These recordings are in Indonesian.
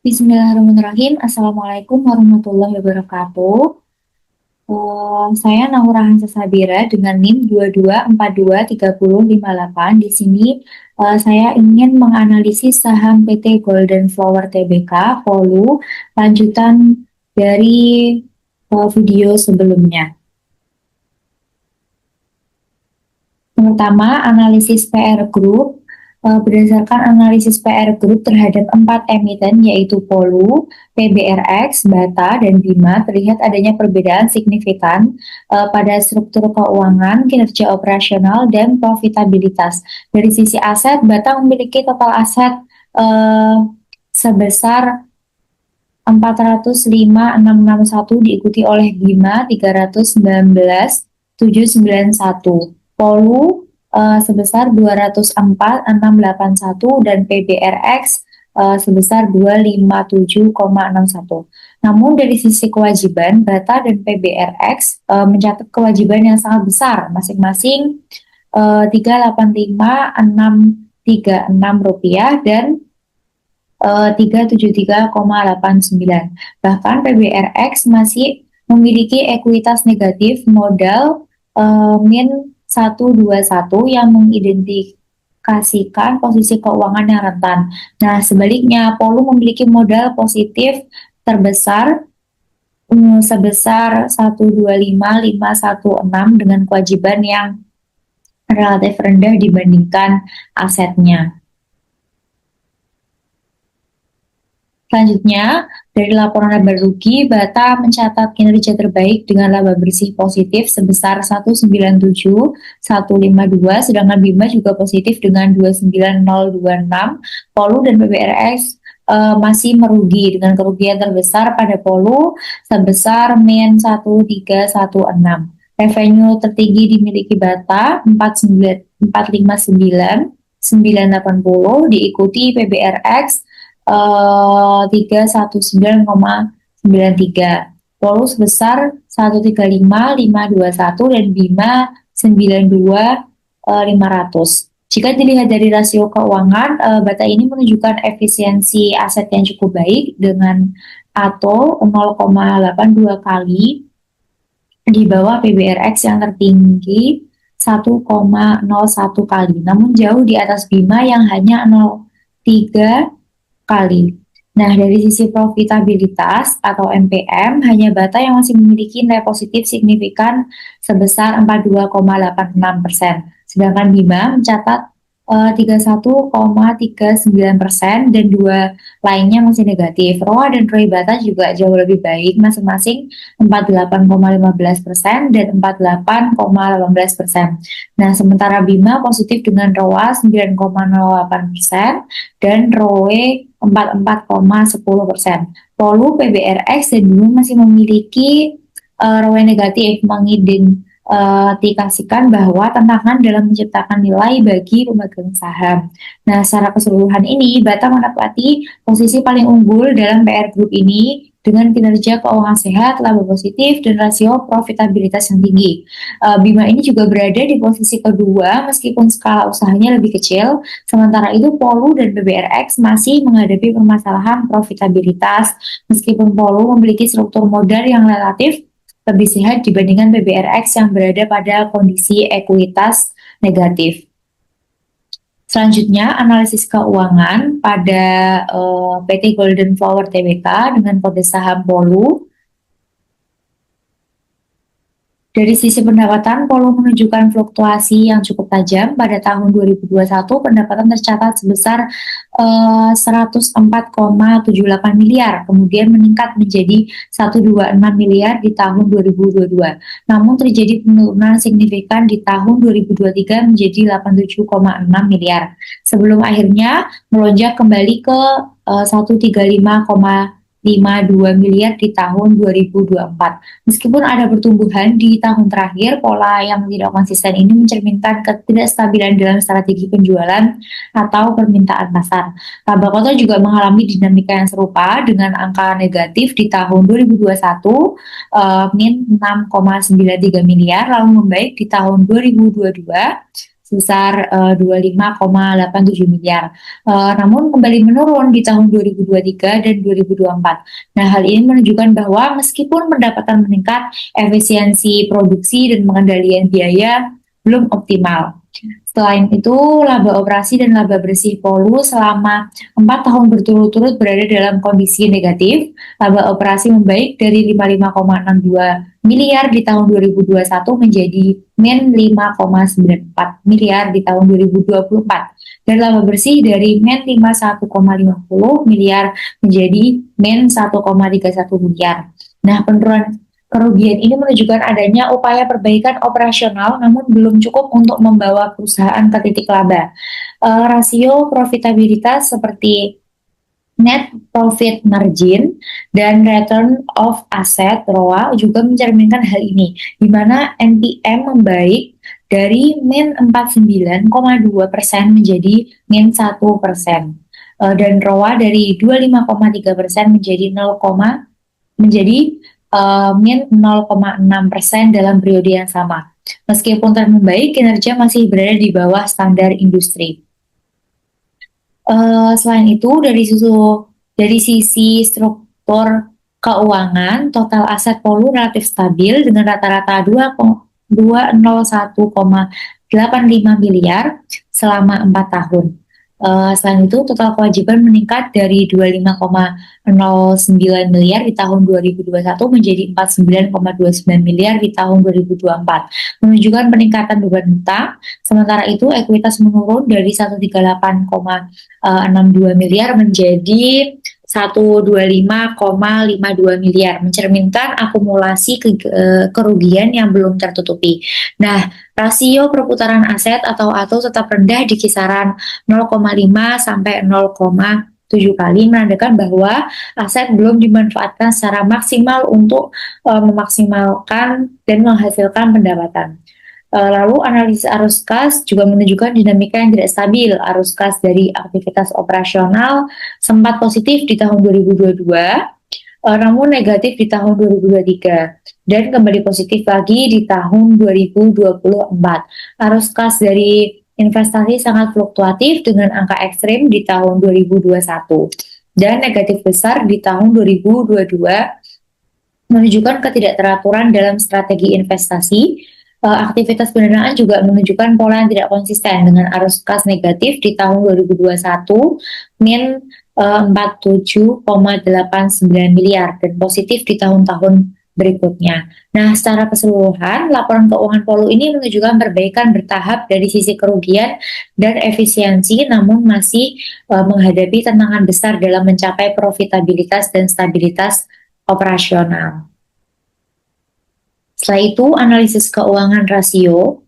Bismillahirrahmanirrahim. Assalamualaikum warahmatullahi wabarakatuh. Saya Naura Hansa Sabira dengan NIM 22423058. Di sini saya ingin menganalisis saham PT Golden Flower Tbk Polu lanjutan dari video sebelumnya. Pertama, analisis PR Group. Berdasarkan analisis PR Group terhadap 4 emiten yaitu Polu, PBRX, Bata, dan Bima, terlihat adanya perbedaan signifikan pada struktur keuangan, kinerja operasional, dan profitabilitas. Dari sisi aset, Bata memiliki total aset sebesar 405.661, diikuti oleh Bima 319.791. Polu sebesar 204.681 dan PBRX sebesar 257,61. Namun dari sisi kewajiban, Bata dan PBRX mencatat kewajiban yang sangat besar, masing-masing 385.636 rupiah dan 373,89. Bahkan PBRX masih memiliki ekuitas negatif modal min 121 yang mengidentifikasikan posisi keuangan yang rentan. Nah, sebaliknya Polu memiliki modal positif terbesar sebesar 125.516 dengan kewajiban yang relatif rendah dibandingkan asetnya. Selanjutnya, dari laporan laba rugi, Bata mencatat kinerja terbaik dengan laba bersih positif sebesar 197.152, sedangkan Bima juga positif dengan 29.026. Polu dan PBRX masih merugi dengan kerugian terbesar pada Polu sebesar min 1316. Revenue tertinggi dimiliki Bata 459.980, diikuti PBRX 319,93. Polu sebesar 135.521 dan Bima 92.500. Jika dilihat dari rasio keuangan, Bata ini menunjukkan efisiensi aset yang cukup baik dengan ATO 0,82 kali di bawah PBRX yang tertinggi 1,01 kali, namun jauh di atas Bima yang hanya 0,3 kali. Nah, dari sisi profitabilitas atau MPM, hanya Bata yang masih memiliki nilai positif signifikan sebesar 42,86%. Sedangkan Bima mencatat 31,39% dan dua lainnya masih negatif. ROA dan ROI Bata juga jauh lebih baik, masing-masing 48,15% dan 48,18%. Nah, sementara Bima positif dengan ROA 9,08% dan ROE 44,10%. Polu, PBRX, dan Bima masih memiliki ROE negatif, mengindikasikan bahwa tantangan dalam menciptakan nilai bagi pemegang saham. Nah, secara keseluruhan ini, Bata menempati posisi paling unggul dalam PR Group ini dengan kinerja keuangan sehat, laba positif, dan rasio profitabilitas yang tinggi. Bima ini juga berada di posisi kedua meskipun skala usahanya lebih kecil. Sementara itu, Polu dan PBRX masih menghadapi permasalahan profitabilitas meskipun Polu memiliki struktur modal yang relatif lebih sehat dibandingkan PBRX yang berada pada kondisi ekuitas negatif. Selanjutnya, analisis keuangan pada PT Golden Flower Tbk dengan kode saham Polu. Dari sisi pendapatan, Polu menunjukkan fluktuasi yang cukup tajam. Pada tahun 2021, pendapatan tercatat sebesar 104,78 miliar, kemudian meningkat menjadi 126 miliar di tahun 2022. Namun terjadi penurunan signifikan di tahun 2023 menjadi 87,6 miliar. Sebelum akhirnya melonjak kembali ke 135,52 miliar di tahun 2024. Meskipun ada pertumbuhan di tahun terakhir, pola yang tidak konsisten ini mencerminkan ketidakstabilan dalam strategi penjualan atau permintaan pasar. Laba kota juga mengalami dinamika yang serupa dengan angka negatif di tahun 2021 min 6,93 miliar, lalu membaik di tahun 2022 sebesar 25,87 miliar. Namun kembali menurun di tahun 2023 dan 2024. Nah, hal ini menunjukkan bahwa meskipun pendapatan meningkat, efisiensi produksi dan pengendalian biaya belum optimal. Selain itu, laba operasi dan laba bersih Polu selama 4 tahun berturut-turut berada dalam kondisi negatif. Laba operasi membaik dari 55,62 miliar di tahun 2021 menjadi min 5,94 miliar di tahun 2024. Dan laba bersih dari min 51,50 miliar menjadi min 1,31 miliar. Nah, penurunan kerugian ini menunjukkan adanya upaya perbaikan operasional namun belum cukup untuk membawa perusahaan ke titik laba. Rasio profitabilitas seperti net profit margin dan return of asset ROA juga mencerminkan hal ini, di mana NPM membaik dari min 49,2% menjadi min 1%, dan ROA dari 25,3% menjadi min 0,6% dalam periode yang sama. Meskipun tren membaik, kinerja masih berada di bawah standar industri. Selain itu, dari sisi struktur keuangan, total aset Polu relatif stabil dengan rata-rata 201,85 miliar selama 4 tahun. Selain itu, total kewajiban meningkat dari 25,09 miliar di tahun 2021 menjadi 49,29 miliar di tahun 2024, menunjukkan peningkatan beban hutang. Sementara itu, ekuitas menurun dari 138,62 miliar menjadi 125,52 miliar, mencerminkan akumulasi kerugian yang belum tertutupi. Nah, rasio perputaran aset atau ATO tetap rendah di kisaran 0,5 sampai 0,7 kali, menandakan bahwa aset belum dimanfaatkan secara maksimal untuk memaksimalkan dan menghasilkan pendapatan. Lalu analisis arus kas juga menunjukkan dinamika yang tidak stabil. Arus kas dari aktivitas operasional sempat positif di tahun 2022, namun negatif di tahun 2023 dan kembali positif lagi di tahun 2024. Arus kas dari investasi sangat fluktuatif dengan angka ekstrim di tahun 2021 dan negatif besar di tahun 2022, menunjukkan ketidakteraturan dalam strategi investasi. Aktivitas pendanaan juga menunjukkan pola yang tidak konsisten dengan arus kas negatif di tahun 2021 min 47,89 miliar dan positif di tahun-tahun berikutnya. Nah, secara keseluruhan, laporan keuangan Polu ini menunjukkan perbaikan bertahap dari sisi kerugian dan efisiensi, namun masih menghadapi tantangan besar dalam mencapai profitabilitas dan stabilitas operasional. Setelah itu, analisis keuangan rasio.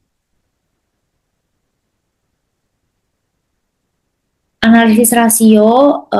Analisis rasio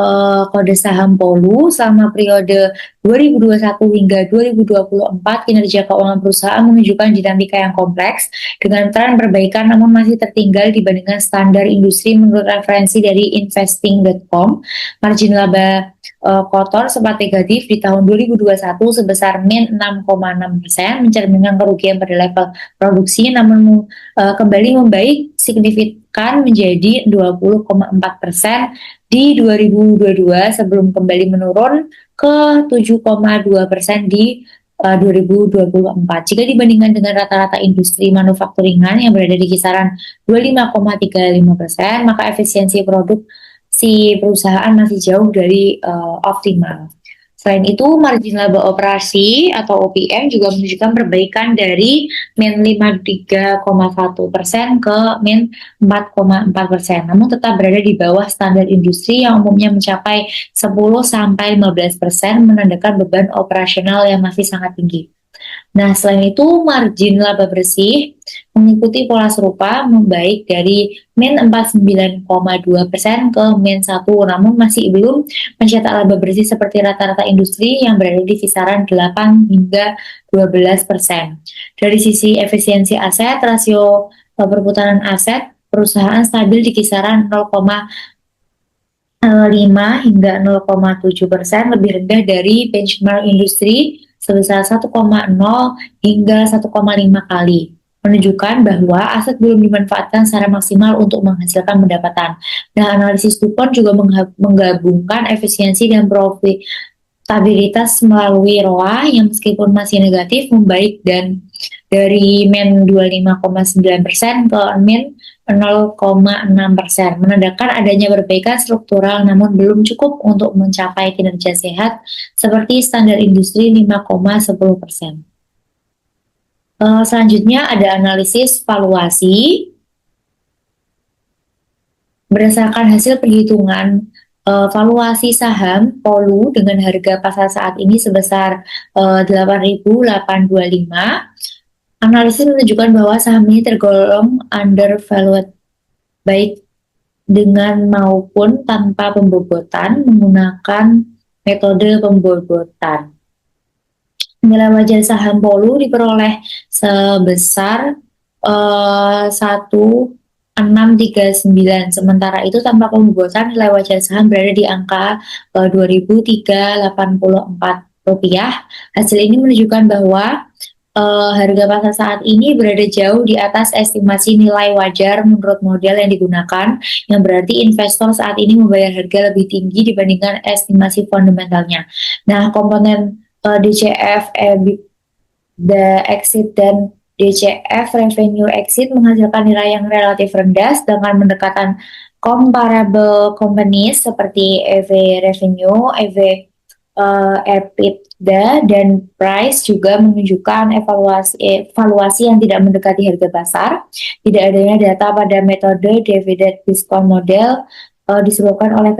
kode saham Polu selama periode 2021 hingga 2024, kinerja keuangan perusahaan menunjukkan dinamika yang kompleks dengan tren perbaikan namun masih tertinggal dibandingkan standar industri menurut referensi dari investing.com. Margin laba kotor sempat negatif di tahun 2021 sebesar min 6,6%, mencerminkan kerugian pada level produksi, namun kembali membaik signifikan menjadi 20,4% di 2022 sebelum kembali menurun ke 7,2% di 2024. Jika dibandingkan dengan rata-rata industri manufakturingan yang berada di kisaran 25,35%, maka efisiensi produk si perusahaan masih jauh dari optimal. Selain itu, margin laba operasi atau OPM juga menunjukkan perbaikan dari min 53,1% ke min 4,4%, namun tetap berada di bawah standar industri yang umumnya mencapai 10-15%, menandakan beban operasional yang masih sangat tinggi. Nah, selain itu, margin laba bersih mengikuti pola serupa, membaik dari min 49,2% ke min 1, namun masih belum mencetak laba bersih seperti rata-rata industri yang berada di kisaran 8 hingga 12%. Dari sisi efisiensi aset, rasio perputaran aset perusahaan stabil di kisaran 0,5 hingga 0,7%, lebih rendah dari benchmark industri sebesar 1,0 hingga 1,5 kali. menunjukkan bahwa aset belum dimanfaatkan secara maksimal untuk menghasilkan pendapatan. Nah, analisis DuPont juga menggabungkan efisiensi dan profitabilitas melalui ROA yang meskipun masih negatif membaik dan dari min 25,9% ke min 0,6%, menandakan adanya perbaikan struktural namun belum cukup untuk mencapai kinerja sehat seperti standar industri 5,10%. Selanjutnya ada analisis valuasi. Berdasarkan hasil perhitungan valuasi saham Polu dengan harga pasar saat ini sebesar 8.825, analisis menunjukkan bahwa saham ini tergolong undervalued baik dengan maupun tanpa pembobotan menggunakan metode pembobotan. Nilai wajar saham Polu diperoleh sebesar 1.639, sementara itu tanpa pembobotan nilai wajar saham berada di angka 2.384 rupiah. Hasil ini menunjukkan bahwa harga pasar saat ini berada jauh di atas estimasi nilai wajar menurut model yang digunakan, yang berarti investor saat ini membayar harga lebih tinggi dibandingkan estimasi fundamentalnya. Nah, komponen DCF, EBITDA exit, dan DCF revenue exit menghasilkan nilai yang relatif rendah, sedangkan pendekatan comparable companies seperti EV revenue, EV EBITDA, dan price juga menunjukkan evaluasi yang tidak mendekati harga pasar. Tidak adanya data pada metode dividend discount model disebabkan oleh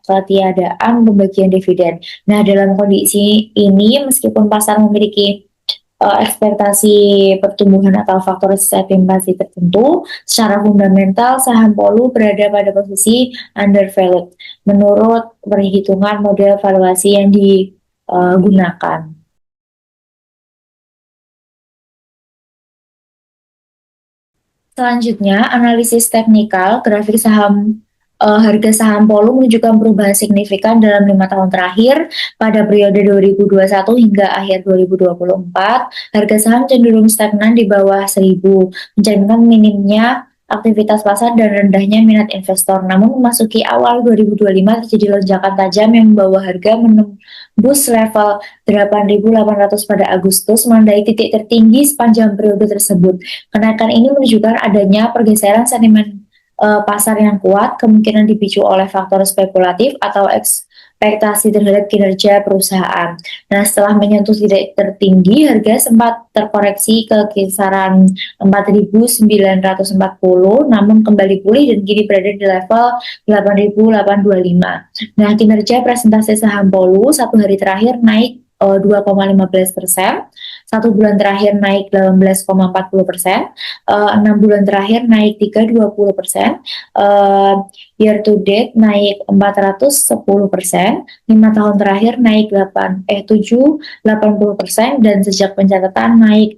ketiadaan pembagian dividen. Nah, dalam kondisi ini, meskipun pasar memiliki ekspektasi pertumbuhan atau faktor estimasi tertentu, secara fundamental saham Polu berada pada posisi undervalued menurut perhitungan model valuasi yang digunakan. Selanjutnya, analisis teknikal grafik saham. Harga saham Polu menunjukkan perubahan signifikan dalam 5 tahun terakhir. Pada periode 2021 hingga akhir 2024, harga saham cenderung stagnan di bawah 1.000, mencerminkan minimnya aktivitas pasar dan rendahnya minat investor. Namun memasuki awal 2025 terjadi lonjakan tajam yang membawa harga menembus level 8.800 pada Agustus, menandai titik tertinggi sepanjang periode tersebut. Kenaikan ini menunjukkan adanya pergeseran sentimen pasar yang kuat, kemungkinan dipicu oleh faktor spekulatif atau ekspektasi terhadap kinerja perusahaan. Nah, setelah menyentuh titik tertinggi, harga sempat terkoreksi ke kisaran 4.940, namun kembali pulih dan kini berada di level 8.825. Nah, kinerja presentasi saham Polu satu hari terakhir naik 2,15%, satu bulan terakhir naik 18,40%, 6 bulan terakhir naik 3,20%, year to date naik 410%, 5 tahun terakhir naik 7,80%, dan sejak pencatatan naik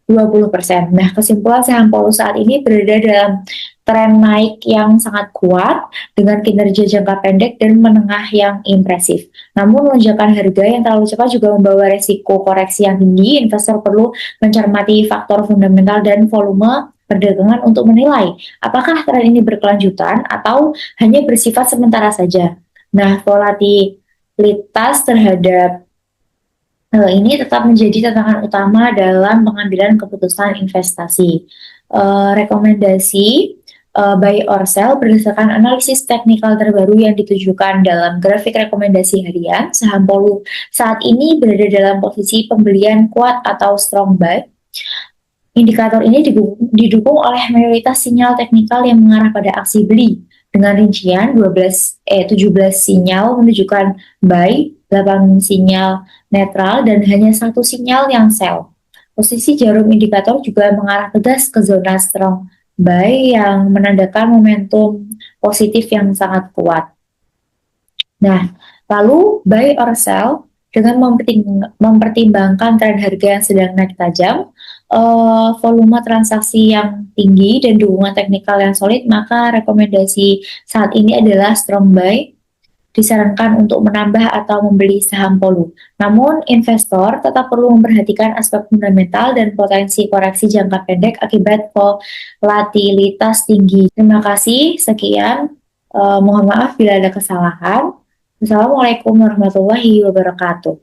20%. Nah, kesimpulan saham Polu saat ini berada dalam tren naik yang sangat kuat dengan kinerja jangka pendek dan menengah yang impresif. Namun lonjakan harga yang terlalu cepat juga membawa resiko koreksi yang tinggi. Investor perlu mencermati faktor fundamental dan volume perdagangan untuk menilai apakah tren ini berkelanjutan atau hanya bersifat sementara saja. Nah, volatilitas terhadap ini tetap menjadi tantangan utama dalam pengambilan keputusan investasi. Rekomendasi buy or sell berdasarkan analisis teknikal terbaru yang ditujukan dalam grafik rekomendasi harian, saham Polu saat ini berada dalam posisi pembelian kuat atau strong buy. Indikator ini didukung oleh mayoritas sinyal teknikal yang mengarah pada aksi beli, dengan rincian 17 sinyal menunjukkan buy, 8 sinyal netral, dan hanya 1 sinyal yang sell. Posisi jarum indikator juga mengarah tegas ke zona strong buy yang menandakan momentum positif yang sangat kuat. Nah, lalu buy or sell dengan mempertimbangkan tren harga yang sedang naik tajam, volume transaksi yang tinggi, dan dukungan teknikal yang solid, maka rekomendasi saat ini adalah strong buy. disarankan untuk menambah atau membeli saham Polu. Namun, investor tetap perlu memperhatikan aspek fundamental dan potensi koreksi jangka pendek akibat volatilitas tinggi. Terima kasih, sekian. Mohon maaf bila ada kesalahan. Wassalamualaikum warahmatullahi wabarakatuh.